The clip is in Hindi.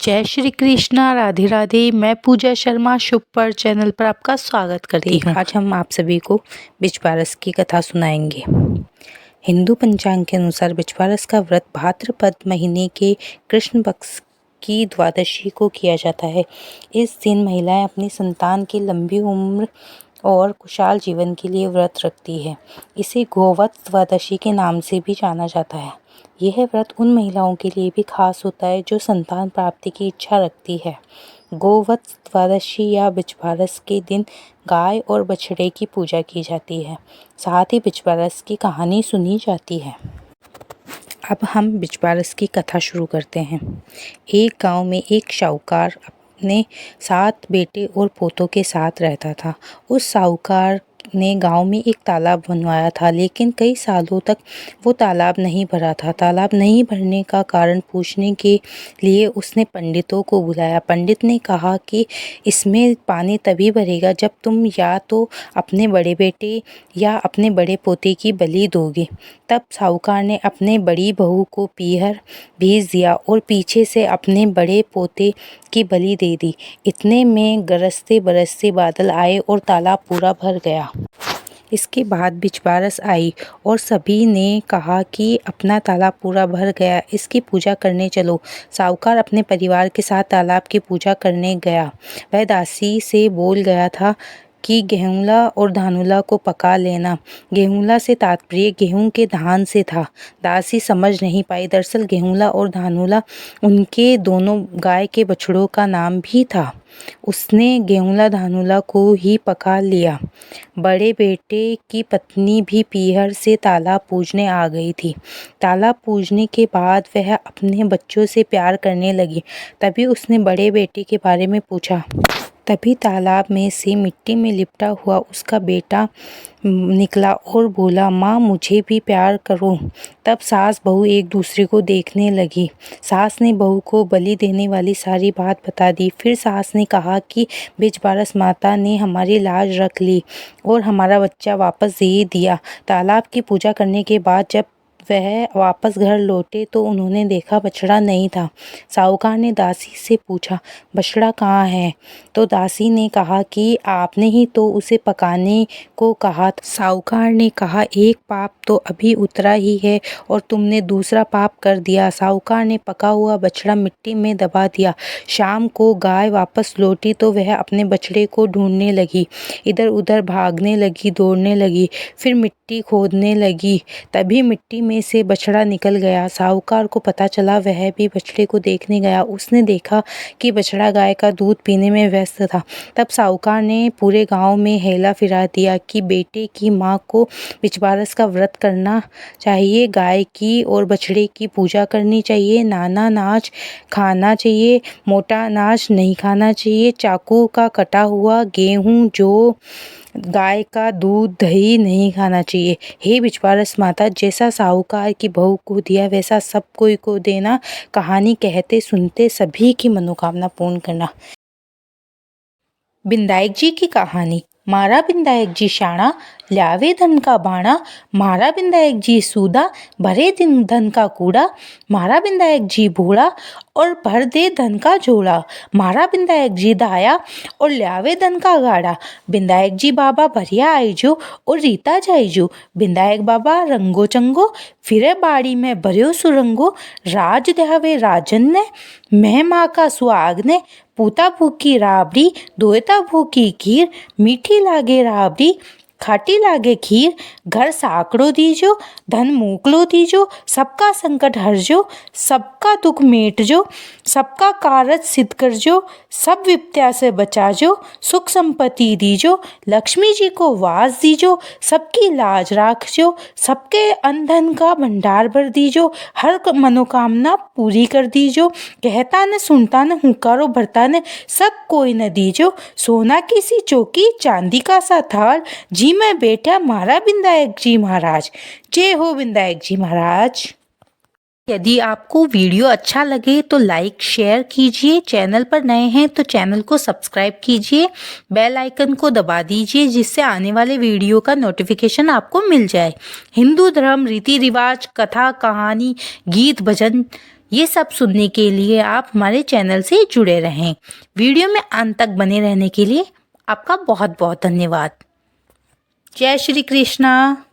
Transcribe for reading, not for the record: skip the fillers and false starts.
जय श्री कृष्णा, राधे राधे। मैं पूजा शर्मा शुभ पर चैनल पर आपका स्वागत करती हूँ। आज हम आप सभी को बिचवारस की कथा सुनाएंगे। हिंदू पंचांग के अनुसार बिचवारस का व्रत भाद्रपद महीने के कृष्ण पक्ष की द्वादशी को किया जाता है। इस दिन महिलाएं अपनी संतान की लंबी उम्र और खुशहाल जीवन के लिए व्रत रखती है। इसे गोवत्स द्वादशी के नाम से भी जाना जाता है। यह व्रत उन महिलाओं के लिए भी खास होता है जो संतान प्राप्ति की इच्छा रखती है। गोवत्स द्वादशी या बिचवारस के दिन गाय और बछड़े की पूजा की जाती है। साथ ही बिचवारस की कहानी सुनी जाती है। अब हम बिचवारस की कथा शुरू करते हैं। एक गांव में एक साहूकार अपने 7 बेटे और पोतों के साथ रहता था। उस साहूकार ने गांव में एक तालाब बनवाया था, लेकिन कई सालों तक वो तालाब नहीं भरा था। तालाब नहीं भरने का कारण पूछने के लिए उसने पंडितों को बुलाया। पंडित ने कहा कि इसमें पानी तभी भरेगा जब तुम या तो अपने बड़े बेटे या अपने बड़े पोते की बलि दोगे। तब साहूकार ने अपने बड़ी बहू को पीहर भेज दिया और पीछे से अपने बड़े पोते की बलि दे दी। इतने में गरजते बरसते बादल आए और तालाब पूरा भर गया। इसके बाद बिचवारस आई और सभी ने कहा कि अपना तालाब पूरा भर गया, इसकी पूजा करने चलो। साहूकार अपने परिवार के साथ तालाब की पूजा करने गया। वह दासी से बोल गया था कि गेहूँला और धानुला को पका लेना। गेहूँला से तात्पर्य गेहूँ के धान से था। दासी समझ नहीं पाई। दरअसल गेहूँला और धानुला उनके दोनों गाय के बछड़ों का नाम भी था। उसने गेहूँला धानुला को ही पका लिया। बड़े बेटे की पत्नी भी पीहर से तालाब पूजने आ गई थी। तालाब पूजने के बाद वह अपने बच्चों से प्यार करने लगी। तभी उसने बड़े बेटे के बारे में पूछा। तभी तालाब में से मिट्टी में लिपटा हुआ उसका बेटा निकला और बोला, माँ मुझे भी प्यार करो। तब सास बहू एक दूसरे को देखने लगी। सास ने बहू को बलि देने वाली सारी बात बता दी। फिर सास ने कहा कि बिचवारस माता ने हमारी लाज रख ली और हमारा बच्चा वापस दे दिया। तालाब की पूजा करने के बाद जब वह वापस घर लौटे तो उन्होंने देखा बछड़ा नहीं था। साहूकार ने दासी से पूछा, बछड़ा कहाँ है? तो दासी ने कहा कि आपने ही तो उसे पकाने को कहा था। साहूकार ने कहा, एक पाप तो अभी उतरा ही है और तुमने दूसरा पाप कर दिया। साहूकार ने पका हुआ बछड़ा मिट्टी में दबा दिया। शाम को गाय वापस लौटी तो वह अपने बछड़े को ढूंढने लगी। इधर उधर भागने लगी, दौड़ने लगी, फिर मिट्टी खोदने लगी। तभी मिट्टी में से बछड़ा निकल गया। साहूकार को पता चला। वह भी बछड़े को देखने गया। उसने देखा कि बछड़ा गाय का दूध पीने में व्यस्त था। तब साहूकार ने पूरे गांव में हेला फिरा दिया कि बेटे की माँ को बिचवारस का व्रत करना चाहिए, गाय की और बछड़े की पूजा करनी चाहिए, नाना अनाज खाना चाहिए, मोटा अनाज नहीं खाना चाहिए, चाकू का कटा हुआ गेहूँ, जौ, गाय का दूध, दही नहीं खाना चाहिए। हे बिचवारस माता, जैसा साहूकार की बहू को दिया वैसा सब कोई को देना। कहानी कहते सुनते सभी की मनोकामना पूर्ण करना। बिंदायक जी की कहानी। मारा बिंदायक जी शाणा, ल्यावे धन का बाणा। मारा बिंदायक जी सूदा, भरे दिन धन का कूड़ा। मारा बिंदायक जी भोड़ा और भर दे धन का झोला। मारा बिंदायक जी दाया और ल्यावे धन का गाड़ा। बिंदायक जी बाबा भरिया आईजो और रीता जाईजो। बिंदायक बाबा रंगो चंगो, फिरे बाड़ी में भरियो सुरंगो। राज द्यावे राजन ने, मैं माँ का सुहाग ने। पूता भूखी राबड़ी, दोयता भूखी खीर। मीठी लागे राबड़ी, खाटी लागे खीर। घर साकड़ो दीजो, धन मोकलो दीजो। सबका संकट हरजो, सबका दुख मेटजो। सबका कारज सिद्ध करजो, सब विपत्या से बचाजो। सुख संपत्ति दीजो, लक्ष्मी जी को वास दीजो। सबकी लाज राखजो, सबके अंधन का भंडार भर दीजो। हर मनोकामना पूरी कर दीजो। कहता न सुनता न हुंकारो भरता न, सब कोई न दीजो। सोना की सी चौकी, चांदी का सा थाल, जी में बैठा मारा बिंदायक जी महाराज। जय हो बिंदायक जी महाराज। यदि आपको वीडियो अच्छा लगे तो लाइक शेयर कीजिए। चैनल पर नए हैं तो चैनल को सब्सक्राइब कीजिए। बेल आइकन को दबा दीजिए जिससे आने वाले वीडियो का नोटिफिकेशन आपको मिल जाए। हिंदू धर्म, रीति रिवाज, कथा, कहानी, गीत, भजन ये सब सुनने के लिए आप हमारे चैनल से जुड़े रहें। वीडियो में अंत तक बने रहने के लिए आपका बहुत बहुत धन्यवाद। जय श्री कृष्णा।